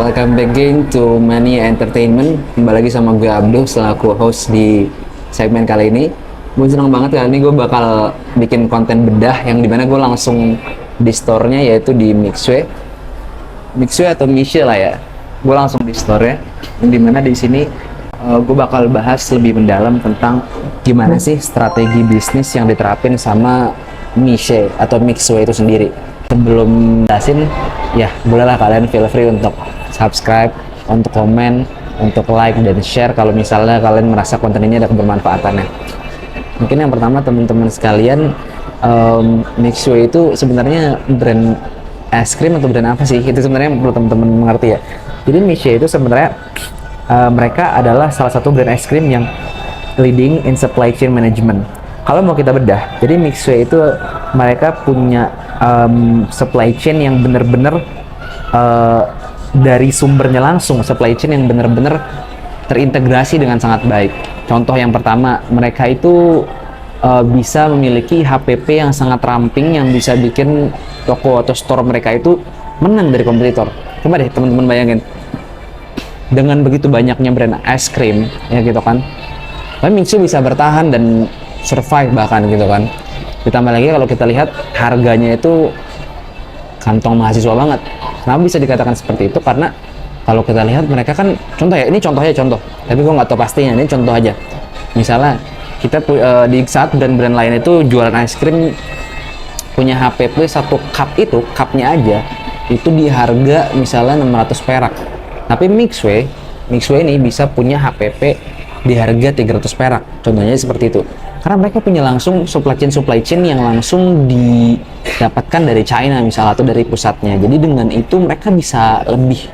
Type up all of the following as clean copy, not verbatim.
welcome back again to Mania Entertainment. Kembali lagi sama gue Abdul selaku host di segmen kali ini. Gue senang banget kali ini gue bakal bikin konten bedah yang dimana gue langsung di store-nya, yaitu di Mixue atau Miche lah ya. Gue langsung di store-nya, dimana di sini gue bakal bahas lebih mendalam tentang gimana sih strategi bisnis yang diterapin sama Miche atau Mixue itu sendiri. Sebelum jelasin, ya bolehlah kalian feel free untuk subscribe, untuk komen, untuk like dan share kalau misalnya kalian merasa konten ini ada kebermanfaatannya. Mungkin yang pertama teman-teman sekalian, Mixue itu sebenarnya brand es krim atau brand apa sih? Itu sebenarnya perlu teman-teman mengerti ya. Jadi Miche itu sebenarnya mereka adalah salah satu brand es krim yang leading in supply chain management. Kalau mau kita bedah, jadi Mixue itu mereka punya supply chain yang benar-benar dari sumbernya langsung, supply chain yang benar-benar terintegrasi dengan sangat baik. Contoh yang pertama, mereka itu bisa memiliki HPP yang sangat ramping yang bisa bikin toko atau store mereka itu menang dari kompetitor. Coba deh teman-teman bayangin, dengan begitu banyaknya brand es krim ya gitu kan, tapi Mixue bisa bertahan dan survive bahkan gitu kan. Ditambah lagi kalau kita lihat harganya itu kantong mahasiswa banget. Kenapa bisa dikatakan seperti itu? Karena kalau kita lihat mereka kan, contoh ya, ini contohnya contoh, tapi gue nggak tahu pastinya, ini contoh aja. Misalnya kita di saat brand-brand lain itu jualan es krim punya HPP satu cup, itu cupnya aja itu di harga misalnya 600 perak, tapi Mixue ini bisa punya HPP di harga 300 perak, contohnya seperti itu. Karena mereka punya langsung supply chain yang langsung didapatkan dari China misalnya atau dari pusatnya. Jadi dengan itu mereka bisa lebih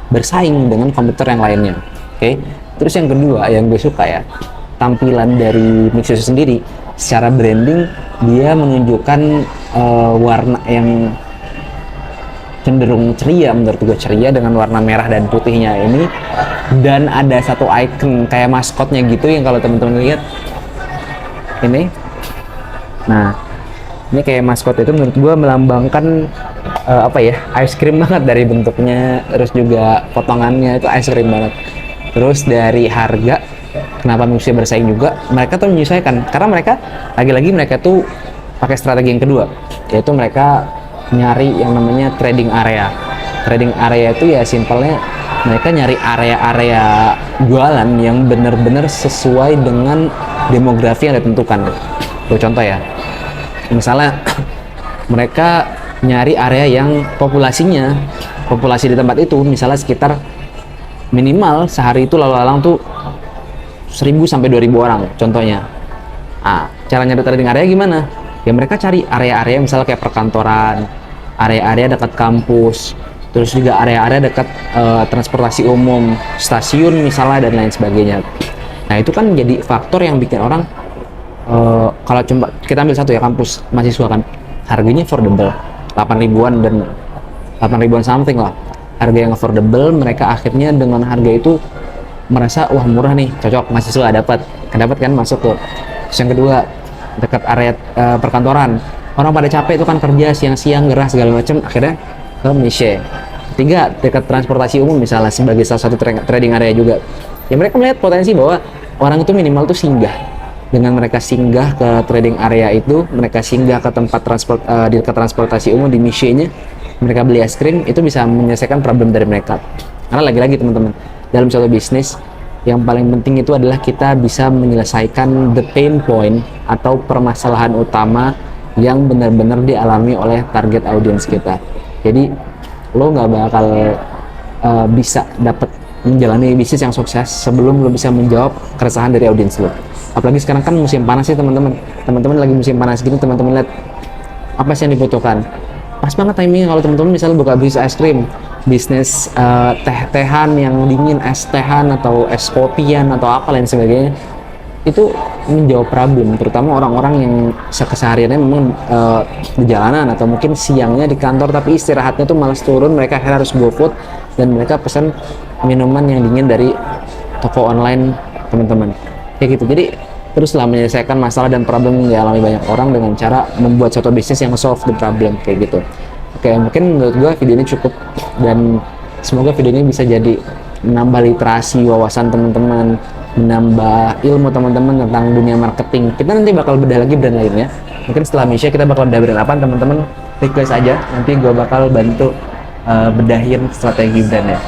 bersaing dengan kompetitor yang lainnya. Oke. Terus yang kedua yang gue suka ya, tampilan dari Mixue sendiri secara branding, dia menunjukkan warna yang cenderung ceria, menurut gue ceria dengan warna merah dan putihnya ini, dan ada satu icon kayak maskotnya gitu yang kalau teman-teman lihat ini, nah ini kayak maskot itu menurut gue melambangkan apa ya, ice cream banget dari bentuknya, terus juga potongannya itu ice cream banget. Terus dari harga, kenapa Mixue bersaing juga, mereka tuh menyesuaikan karena mereka lagi-lagi mereka tuh pakai strategi yang kedua, yaitu mereka nyari yang namanya trading area. Trading area itu ya simpelnya mereka nyari area-area jualan yang benar-benar sesuai dengan demografi yang ditentukan. Gue contoh ya, misalnya mereka nyari area yang populasi di tempat itu misalnya sekitar minimal sehari itu lalu lalang tuh 1000 sampai 2000 orang contohnya. Nah, cara nyari trading area gimana? Ya mereka cari area-area misalnya kayak perkantoran, area-area dekat kampus, terus juga area-area dekat transportasi umum, stasiun misalnya, dan lain sebagainya. Nah itu kan jadi faktor yang bikin orang, kalau coba kita ambil satu ya, kampus mahasiswa kan harganya affordable, 8 ribuan dan 8 ribuan something lah, harga yang affordable. Mereka akhirnya dengan harga itu merasa wah murah nih, cocok, mahasiswa dapat kan masuk tuh. Terus yang kedua, dekat area perkantoran, orang pada capek itu kan kerja siang-siang gerah segala macam, akhirnya ke Miche. Ketiga, dekat transportasi umum misalnya sebagai salah satu trading area juga. Ya mereka melihat potensi bahwa orang itu minimal tuh singgah. Dengan mereka singgah ke trading area itu, mereka singgah ke tempat dekat transportasi umum di Miche-nya, mereka beli es krim, itu bisa menyelesaikan problem dari mereka. Karena lagi-lagi teman-teman, dalam suatu bisnis yang paling penting itu adalah kita bisa menyelesaikan the pain point atau permasalahan utama yang benar-benar dialami oleh target audience kita. Jadi lo nggak bakal bisa dapat menjalani bisnis yang sukses sebelum lo bisa menjawab keresahan dari audiens lo. Apalagi sekarang kan musim panas sih teman-teman lagi musim panas gini, teman-teman lihat apa sih yang dibutuhkan. Pas banget timingnya kalau teman-teman misalnya buka bisnis es krim, bisnis teh-tehan yang dingin, es tehan atau es kopian atau apa lain sebagainya, itu menjawab problem terutama orang-orang yang kesehariannya memang di jalanan atau mungkin siangnya di kantor tapi istirahatnya tuh malas turun, mereka akhirnya harus GoFood dan mereka pesan minuman yang dingin dari toko online teman-teman kayak gitu. Jadi teruslah menyelesaikan masalah dan problem yang dialami banyak orang dengan cara membuat suatu bisnis yang solve the problem kayak gitu. Oke, mungkin menurut gue video ini cukup, dan Semoga video ini bisa jadi menambah literasi wawasan teman-teman, menambah ilmu teman-teman tentang dunia marketing. Kita nanti bakal bedah lagi brand lainnya. Mungkin setelah Misha kita bakal bedah brand apa, teman-teman request aja, nanti gue bakal bantu bedahin strategi brandnya.